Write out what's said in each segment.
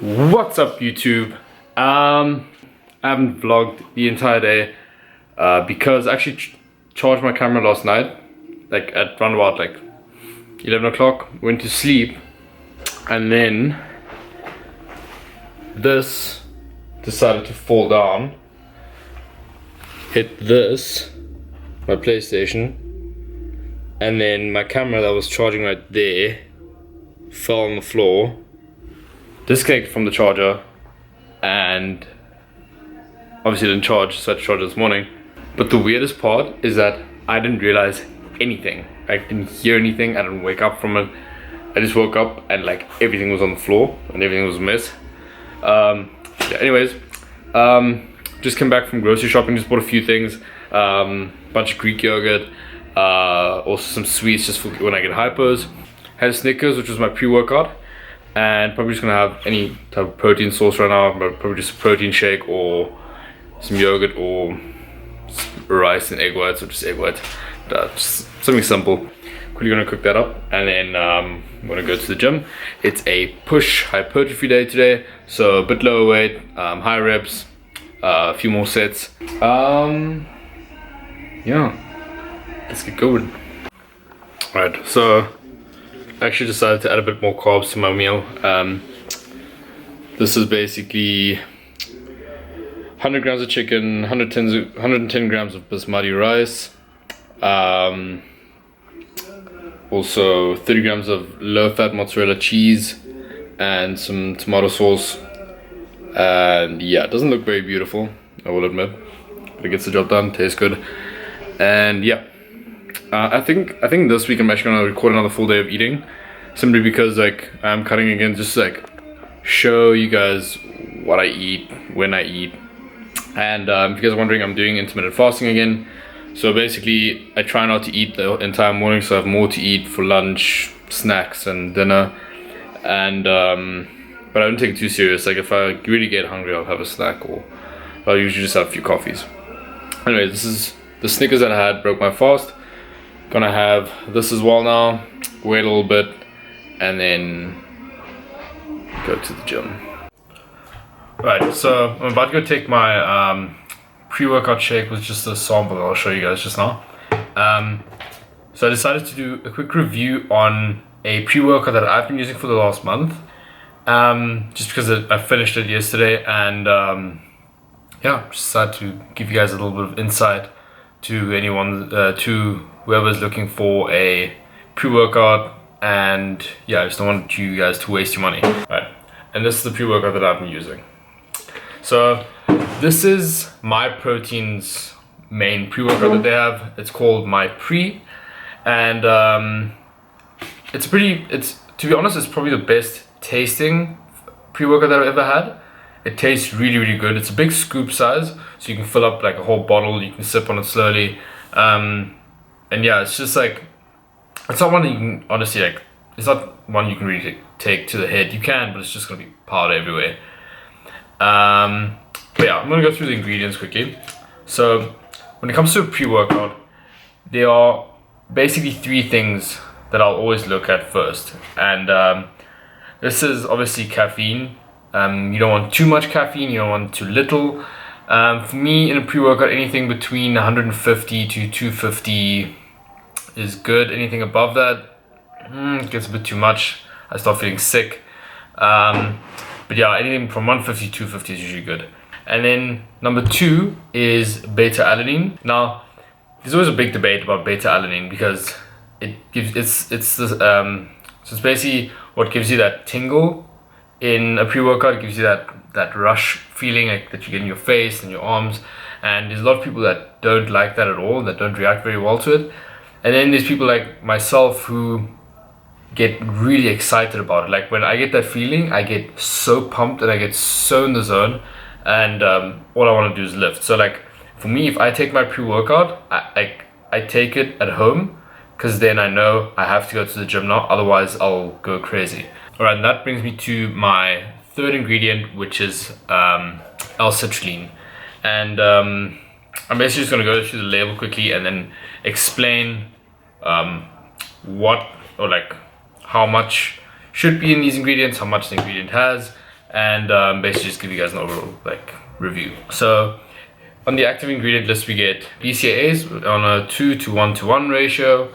What's up, YouTube? I haven't vlogged the entire day because I actually charged my camera last night, like at around about like 11 o'clock, went to sleep, and then this decided to fall down, hit this, my PlayStation, and then my camera that was charging right there fell on the floor, disconnected from the charger, and obviously didn't charge, so I had to charge it this morning. But the weirdest part is that I didn't realize anything. I didn't hear anything, I didn't wake up from it. I just woke up and like everything was on the floor and everything was a mess. Just came back from grocery shopping, just bought a few things, bunch of Greek yogurt, also some sweets just for when I get hypos. Had a Snickers, which was my pre-workout, and probably just gonna have any type of protein source right now, but probably just a protein shake or some yogurt or rice and egg whites, or just egg whites, just something simple. Quickly gonna cook that up, and then I'm gonna go to the gym. It's a push hypertrophy day today, so a bit lower weight, high reps, a few more sets. Yeah, let's get going. Alright, so I actually decided to add a bit more carbs to my meal. This is basically 100 grams of chicken, 110 grams of basmati rice, also 30 grams of low-fat mozzarella cheese, and some tomato sauce. And yeah, it doesn't look very beautiful, I will admit, but it gets the job done, tastes good. And yeah, I think this week I'm actually gonna record another full day of eating, simply because like I'm cutting again, just to, like show you guys what I eat, when I eat. And if you guys are wondering, I'm doing intermittent fasting again. So basically I try not to eat the entire morning, so I have more to eat for lunch, snacks and dinner. And but I don't take it too serious. Like if I really get hungry, I'll have a snack, or I'll usually just have a few coffees. Anyway, this is the Snickers that I had, broke my fast. Gonna have this as well now, wait a little bit, and then go to the gym. Right, so I'm about to go take my pre-workout shake with just a sample that I'll show you guys just now. So I decided to do a quick review on a pre-workout that I've been using for the last month, just because I finished it yesterday, and yeah, just decided to give you guys a little bit of insight to anyone, to whoever's looking for a pre-workout. And yeah, I just don't want you guys to waste your money. Right, and this is the pre-workout that I've been using. So this is MyProtein's main pre-workout that they have. It's called MyPre, and it's to be honest, it's probably the best tasting pre-workout that I've ever had. It tastes really, really good. It's a big scoop size, so you can fill up like a whole bottle. You can sip on it slowly, and yeah, it's just like, it's not one that you can honestly, like, it's not one you can really take to the head. You can, but it's just gonna be powder everywhere. But yeah, I'm gonna go through the ingredients quickly. So when it comes to a pre-workout, there are basically three things that I'll always look at first, and this is obviously caffeine. You don't want too much caffeine, you don't want too little. For me, in a pre-workout, anything between 150 to 250 is good. Anything above that, it gets a bit too much. I start feeling sick. But yeah, anything from 150 to 250 is usually good. And then number two is beta alanine. Now, there's always a big debate about beta alanine, because it's basically what gives you that tingle in a pre-workout. It gives you that rush feeling, like, that you get in your face and your arms. And there's a lot of people that don't like that at all, that don't react very well to it. And then there's people like myself who get really excited about it. Like when I get that feeling, I get so pumped and I get so in the zone, and all I want to do is lift. So like for me, if I take my pre-workout, I take it at home, because then I know I have to go to the gym now, otherwise I'll go crazy. Alright, and that brings me to my third ingredient, which is L-citrulline. And I'm basically just going to go through the label quickly and then explain what, or like how much should be in these ingredients, how much the ingredient has, and basically just give you guys an overall like review. So on the active ingredient list, we get BCAAs on a 2 to 1 to 1 ratio,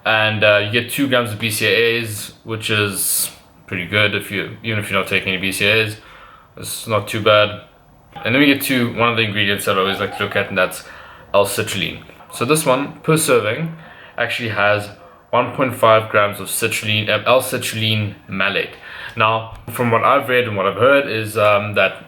and you get 2 grams of BCAAs, which is pretty good even if you're not taking any BCAAs. It's not too bad. And then we get to one of the ingredients that I always like to look at, and that's L-citrulline. So this one per serving actually has 1.5 grams of citrulline, L-citrulline malate. Now, from what I've read and what I've heard is that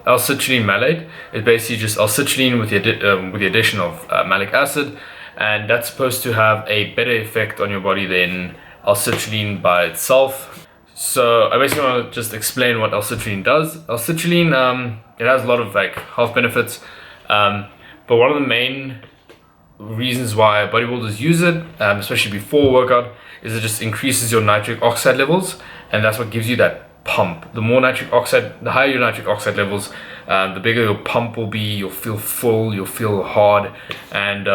L-citrulline malate is basically just L-citrulline with the addition of malic acid, and that's supposed to have a better effect on your body than L-citrulline by itself. So I basically want to just explain what L-citrulline does. L-citrulline, it has a lot of like health benefits, but one of the main reasons why bodybuilders use it, especially before workout, is it just increases your nitric oxide levels, and that's what gives you that pump. The higher your nitric oxide levels, the bigger your pump will be. You'll feel full, you'll feel hard, and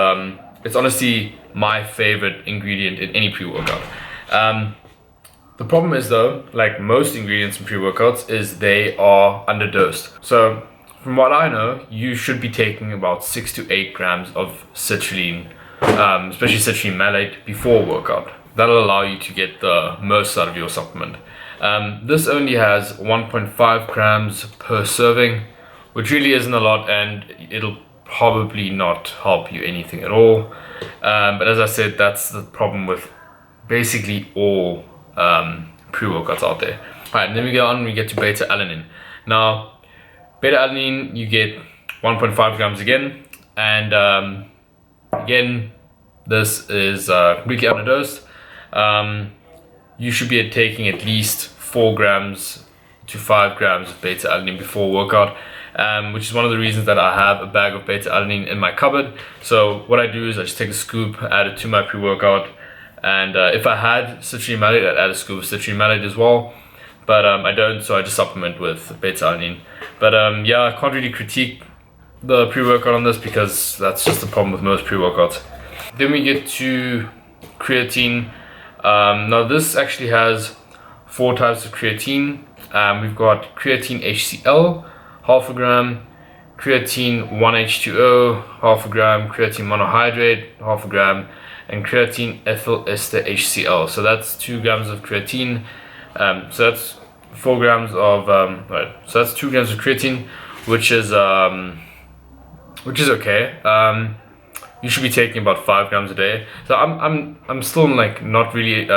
it's honestly my favorite ingredient in any pre-workout. The problem is though, like most ingredients in pre-workouts, is they are underdosed. So from what I know, you should be taking about 6 to 8 grams of citrulline, especially citrulline malate, before workout. That'll allow you to get the most out of your supplement. This only has 1.5 grams per serving, which really isn't a lot, and it'll probably not help you anything at all. But as I said, that's the problem with basically all pre-workouts out there. Alright, and then we go on, we get to beta-alanine. Now, beta-alanine, you get 1.5 grams again, and again, this is completely underdosed. You should be taking at least 4 grams to 5 grams of beta-alanine before workout, which is one of the reasons that I have a bag of beta-alanine in my cupboard. So what I do is I just take a scoop, add it to my pre-workout, and if I had citrulline malate, I'd add a scoop of citrulline malate as well, but I don't, so I just supplement with beta-alanine. But yeah, I can't really critique the pre-workout on this because that's just the problem with most pre-workouts. Then we get to creatine. Now this actually has 4 types of creatine. We've got creatine HCl, half a gram, creatine 1H2O, half a gram, creatine monohydrate, half a gram, and creatine ethyl ester HCl. So that's 2 grams of creatine. So that's 4 grams of right. So that's 2 grams of creatine, which is okay. You should be taking about 5 grams a day. So I'm still like not really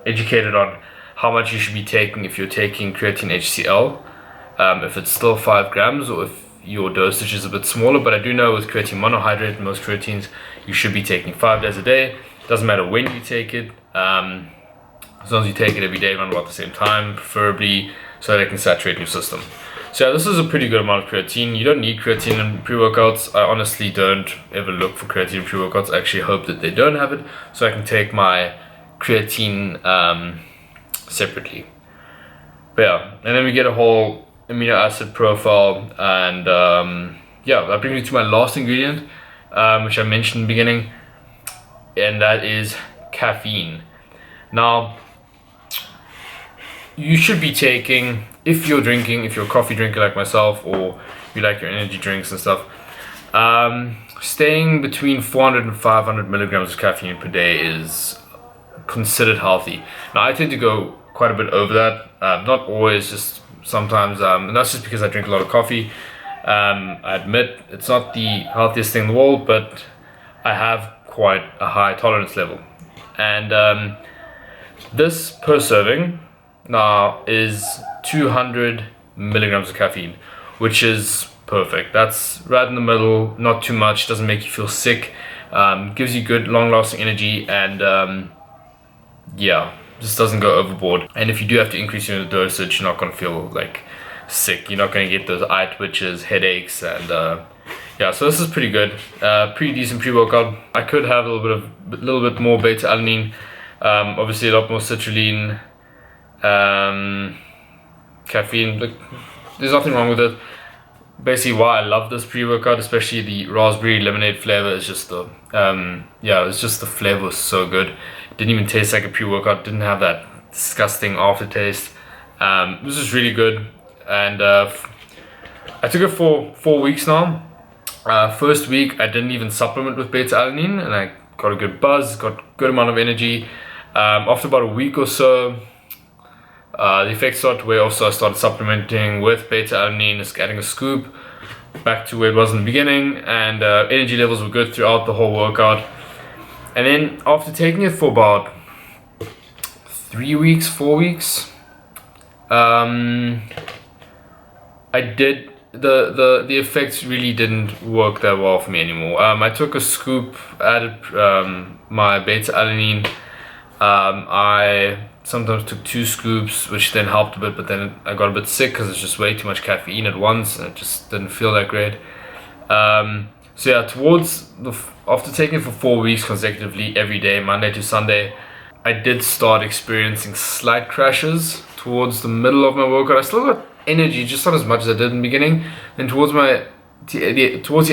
educated on how much you should be taking if you're taking creatine HCl. If it's still 5 grams or if your dosage is a bit smaller, but I do know with creatine monohydrate, most creatines, you should be taking 5 days a day. Doesn't matter when you take it, as long as you take it every day around about the same time, preferably so that it can saturate your system. So yeah, this is a pretty good amount of creatine. You don't need creatine in pre-workouts. I honestly don't ever look for creatine in pre-workouts. I actually hope that they don't have it, so I can take my creatine separately. But yeah, and then we get a whole amino acid profile, and yeah, that brings me to my last ingredient, which I mentioned in the beginning, and that is caffeine. Now, you should be taking, if you're a coffee drinker like myself, or you like your energy drinks and stuff, staying between 400 and 500 milligrams of caffeine per day is considered healthy. Now, I tend to go quite a bit over that, not always, just sometimes, and that's just because I drink a lot of coffee. I admit it's not the healthiest thing in the world, but I have quite a high tolerance level, and this per serving now is 200 milligrams of caffeine, which is perfect. That's right in the middle, not too much, doesn't make you feel sick, gives you good long-lasting energy, and yeah, just doesn't go overboard. And if you do have to increase your dosage, you're not going to feel like sick, you're not going to get those eye twitches, headaches, and yeah, so this is pretty good, pretty decent pre-workout. I could have a little bit more beta-alanine, obviously a lot more citrulline, caffeine. Like, there's nothing wrong with it. Basically, why I love this pre-workout, especially the raspberry lemonade flavor, is just the yeah, it's just the flavor was so good. It didn't even taste like a pre-workout. Didn't have that disgusting aftertaste. This is really good, and I took it for 4 weeks now. First week I didn't even supplement with beta alanine, and I got a good buzz, got a good amount of energy. After about a week or so, the effects started to wear off, so I started supplementing with beta alanine, just adding a scoop back to where it was in the beginning, and energy levels were good throughout the whole workout. And then after taking it for about 3 weeks, 4 weeks, I did the effects really didn't work that well for me anymore. I took a scoop, added my beta alanine. I sometimes took 2 scoops, which then helped a bit, but then I got a bit sick because it's just way too much caffeine at once, and it just didn't feel that great. So yeah, after taking it for 4 weeks consecutively every day, Monday to Sunday, I did start experiencing slight crashes towards the middle of my workout. I still got energy, just not as much as I did in the beginning. Then towards the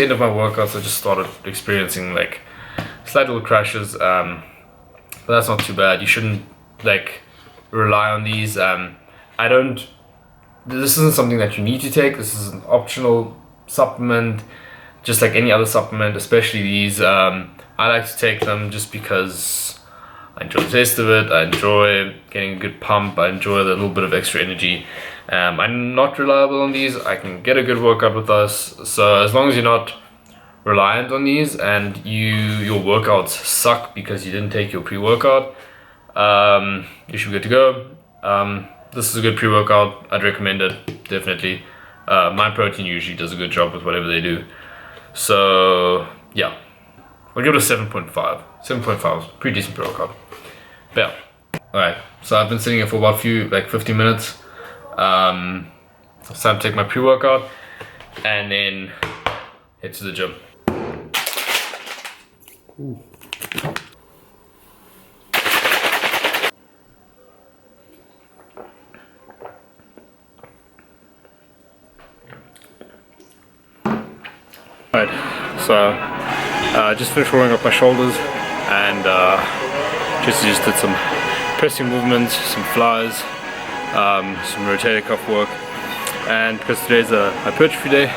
end of my workouts, I just started experiencing like slight little crashes. But that's not too bad. You shouldn't like rely on these. This isn't something that you need to take. This is an optional supplement, just like any other supplement, especially these. I like to take them just because I enjoy the taste of it. I enjoy getting a good pump. I enjoy the little bit of extra energy. I'm not reliable on these. I can get a good workout with us. So as long as you're not reliant on these and your workouts suck because you didn't take your pre-workout, you should be good to go. This is a good pre-workout. I'd recommend it, definitely. MyProtein usually does a good job with whatever they do. So yeah, I'll give it a 7.5. 7.5 is pretty decent pre-workout. But yeah, alright, so I've been sitting here for about 15 minutes. It's time to take my pre-workout and then head to the gym. Ooh. Alright, so just finished rolling up my shoulders and just did some pressing movements, some flies, some rotator cuff work. And because today's a hypertrophy day,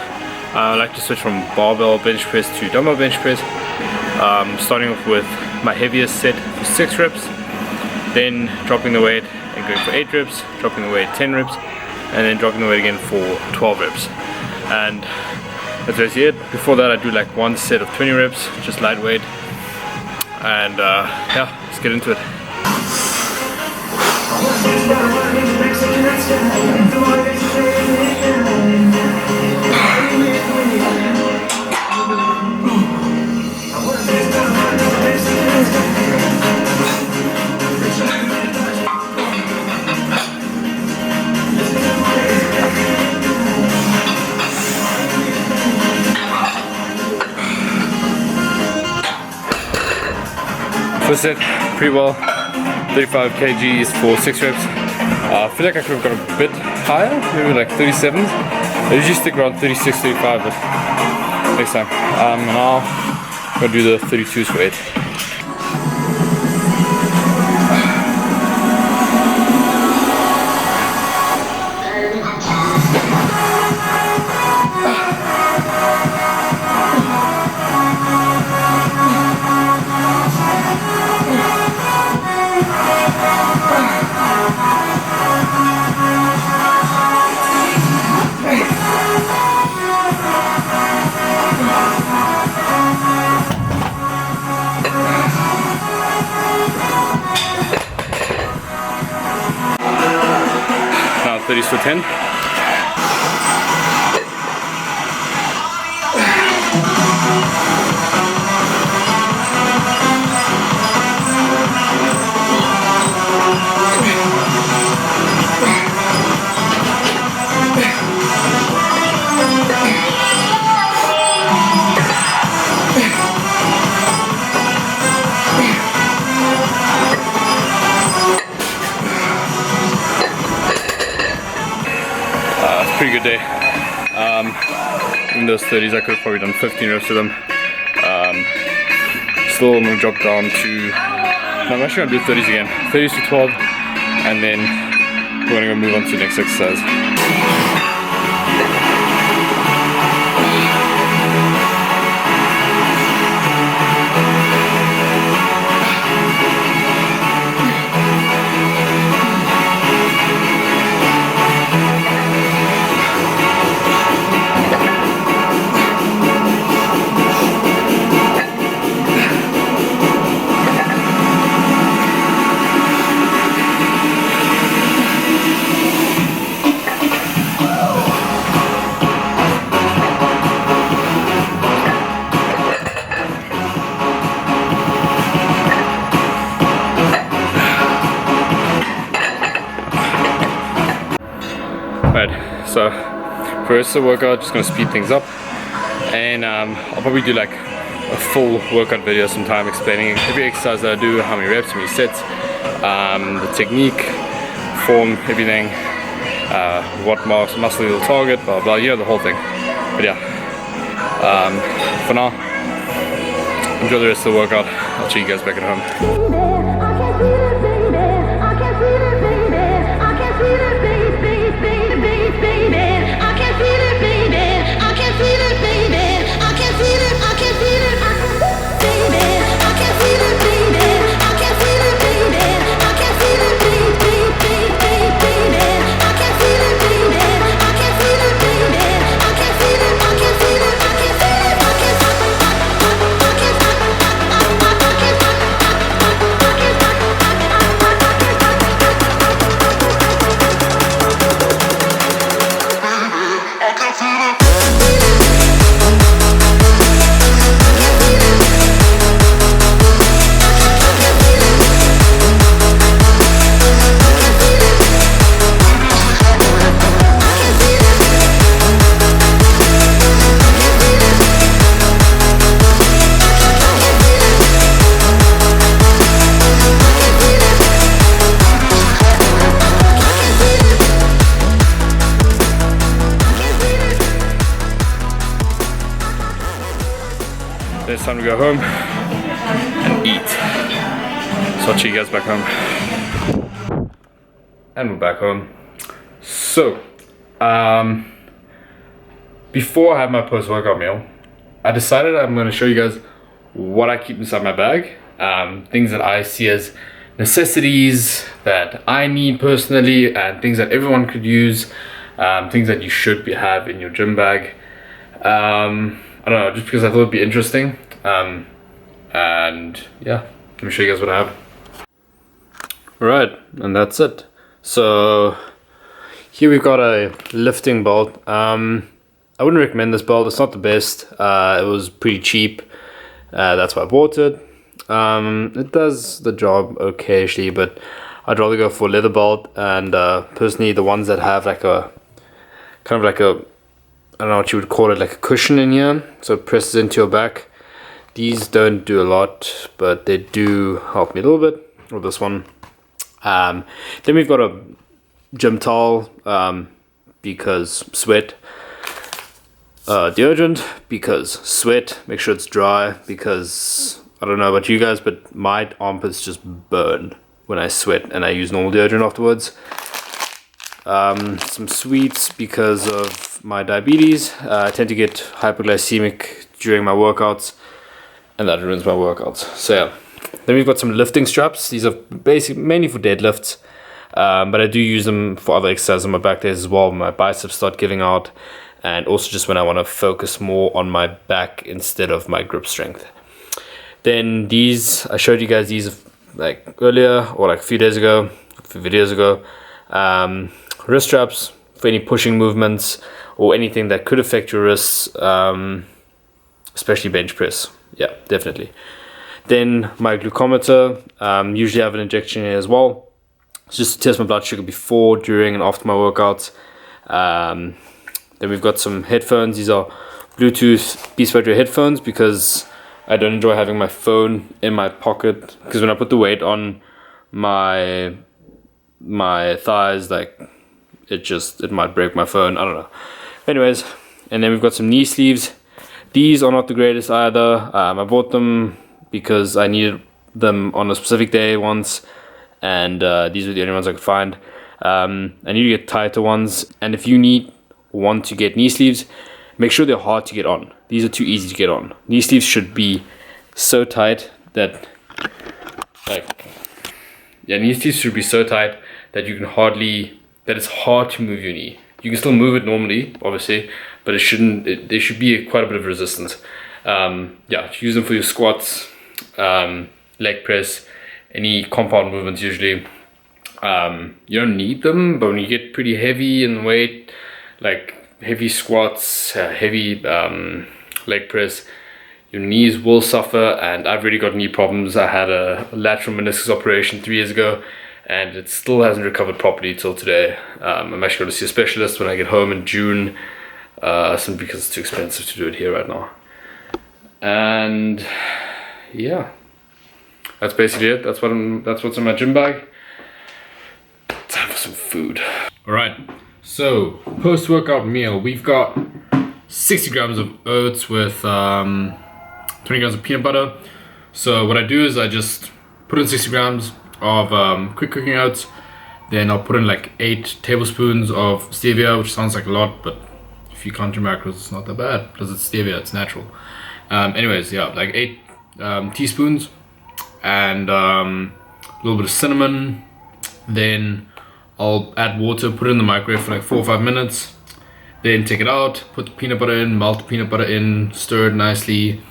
I like to switch from barbell bench press to dumbbell bench press. Starting off with my heaviest set for 6 reps, then dropping the weight and going for 8 reps, dropping the weight 10 reps, and then dropping the weight again for 12 reps. And that's basically it. Before that I do like one set of 20 reps, just lightweight. And yeah, let's get into it. First set, pretty well, 35 kgs for 6 reps. I feel like I could have gone a bit higher, maybe like 37s. I usually stick around 36, 35, but next time. Now I'm going to do the 32s for 8. Now 30s for 10. Pretty good day. In those 30s I could have probably done 15 reps of them. Still I'm going to drop down to, no, I'm actually going to do 30s again. 30s to 12 and then we're gonna go move on to the next exercise. Right, so for the rest of the workout, just gonna speed things up, and I'll probably do like a full workout video sometime explaining every exercise that I do, how many reps, how many sets, the technique, form, everything, what muscle you'll target, blah blah, you know, the whole thing. But yeah, for now, enjoy the rest of the workout. I'll see you guys back at home. It's time to go home and eat. So I'll see you guys back home. And we're back home. So, before I have my post-workout meal, I decided I'm going to show you guys what I keep inside my bag. Things that I see as necessities that I need personally, and things that everyone could use, things that you should have in your gym bag. I don't know, just because I thought it'd be interesting. And yeah, let me show you guys what I have. Alright, and that's it. So here we've got a lifting belt. I wouldn't recommend this belt, it's not the best. It was pretty cheap, that's why I bought it. It does the job occasionally, but I'd rather go for a leather belt. And personally, the ones that have like a kind of like a, I don't know what you would call it, like a cushion in here, so it presses into your back. These don't do a lot, but they do help me a little bit. Or this one. Then we've got a gym towel, because sweat. Deodorant, because sweat. Make sure it's dry, because I don't know about you guys, but my armpits just burn when I sweat and I use normal deodorant afterwards. Some sweets because of my diabetes. I tend to get hypoglycemic during my workouts, and that ruins my workouts. So yeah. Then we've got some lifting straps. These are mainly for deadlifts, but I do use them for other exercises on my back days as well. My biceps start giving out, and also just when I want to focus more on my back instead of my grip strength. Then these, I showed you guys these like earlier, or like a few days ago, a few videos ago. Wrist straps for any pushing movements or anything that could affect your wrists, especially bench press. Yeah, definitely. Then my glucometer, usually I have an injection here as well. It's just to test my blood sugar before, during, and after my workouts. Then we've got some headphones. These are Bluetooth Beats by Dre headphones because I don't enjoy having my phone in my pocket. Because when I put the weight on my thighs, like it might break my phone. I don't know. Anyways, and then we've got some knee sleeves. These are not the greatest either. I bought them because I needed them on a specific day once, and these were the only ones I could find. I need to get tighter ones, and if you want to get knee sleeves, make sure they're hard to get on. These are too easy to get on. Knee sleeves should be so tight that knee sleeves should be so tight that that it's hard to move your knee. You can still move it normally, obviously, but there should be quite a bit of resistance. Use them for your squats, leg press, any compound movements usually. You don't need them, but when you get pretty heavy in weight, like heavy squats, heavy leg press, your knees will suffer, and I've really got knee problems. I had a lateral meniscus operation 3 years ago, and it still hasn't recovered properly till today. I'm actually going to see a specialist when I get home in June, simply because it's too expensive to do it here right now. And yeah, that's basically it. That's what's in my gym bag. Time for some food. All right, so post-workout meal, we've got 60 grams of oats with 20 grams of peanut butter. So what I do is I just put in 60 grams of quick cooking oats, then I'll put in like 8 tablespoons of stevia, which sounds like a lot, but if you count your macros, it's not that bad because it's stevia, it's natural. Anyways, yeah, like 8 teaspoons, and a little bit of cinnamon. Then I'll add water, put it in the microwave for like 4 or 5 minutes, then take it out, put the peanut butter in, melt the peanut butter in, stir it nicely,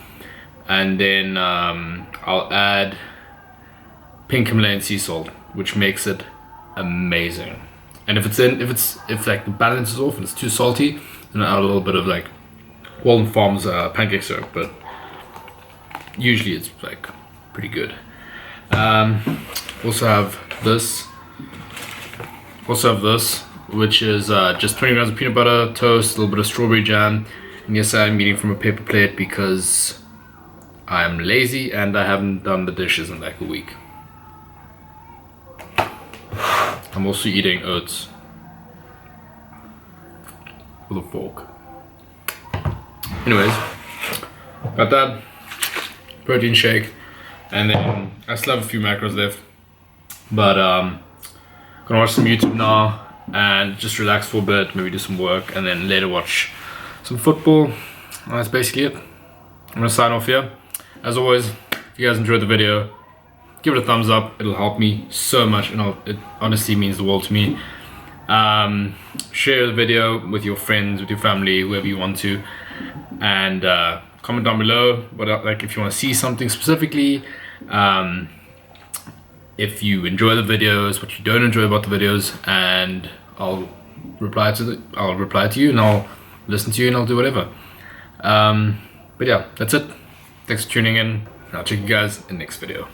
and then I'll add pink Himalayan sea salt, which makes it amazing. And if like the balance is off and it's too salty, then I'll add a little bit of like Walden Farms pancake syrup, but usually it's like pretty good. Also have this, which is just 20 grams of peanut butter, toast, a little bit of strawberry jam. And yes, I'm eating from a paper plate because I'm lazy and I haven't done the dishes in like a week. I'm also eating oats with a fork. Anyways, got that protein shake, and then I still have a few macros left, but gonna watch some YouTube now and just relax for a bit, maybe do some work, and then later watch some football. And that's basically it. I'm gonna sign off here. As always, if you guys enjoyed the video, give it a thumbs up. It'll help me so much, and it honestly means the world to me. Share the video with your friends, with your family, whoever you want to, and comment down below like if you want to see something specifically, if you enjoy the videos, what you don't enjoy about the videos, and I'll reply to you, and I'll listen to you, and I'll do whatever. But yeah, that's it. Thanks for tuning in, and I'll check you guys in the next video.